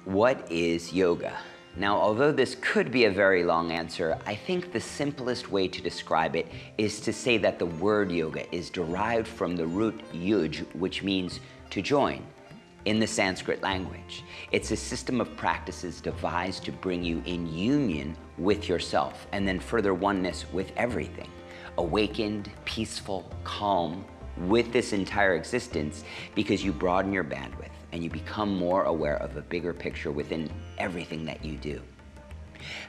What is yoga? Now, although this could be a very long answer, I think the simplest way to describe it is to say that the word yoga is derived from the root yuj, which means to join in the Sanskrit language. It's a system of practices devised to bring you in union with yourself and then further oneness with everything. Awakened, peaceful, calm with this entire existence because you broaden your bandwidth and you become more aware of a bigger picture within everything that you do.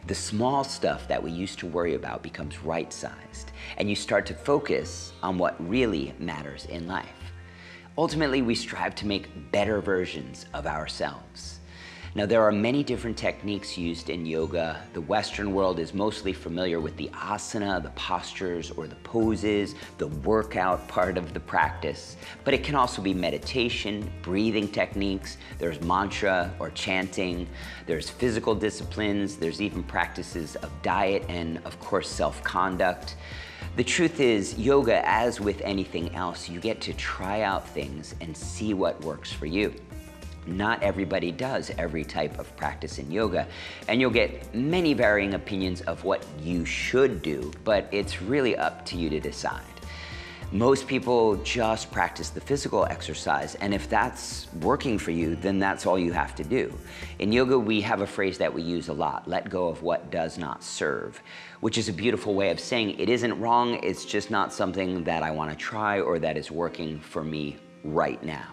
The small stuff that we used to worry about becomes right-sized, and you start to focus on what really matters in life. Ultimately, we strive to make better versions of ourselves. Now, there are many different techniques used in yoga. The Western world is mostly familiar with the asana, the postures or the poses, the workout part of the practice. But it can also be meditation, breathing techniques, there's mantra or chanting, there's physical disciplines, there's even practices of diet and, of course, self-conduct. The truth is, yoga, as with anything else, you get to try out things and see what works for you. Not everybody does every type of practice in yoga, and you'll get many varying opinions of what you should do, but it's really up to you to decide. Most people just practice the physical exercise, and if that's working for you, then that's all you have to do. In yoga, we have a phrase that we use a lot: let go of what does not serve, which is a beautiful way of saying it isn't wrong, it's just not something that I want to try or that is working for me right now.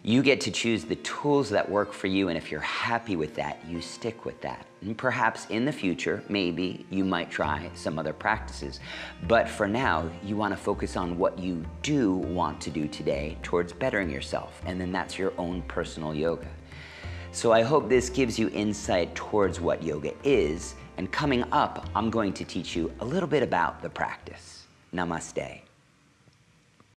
You get to choose the tools that work for you, and if you're happy with that, you stick with that. And perhaps in the future, maybe you might try some other practices. But for now, you want to focus on what you do want to do today towards bettering yourself, and then that's your own personal yoga. So I hope this gives you insight towards what yoga is, and coming up, I'm going to teach you a little bit about the practice. Namaste.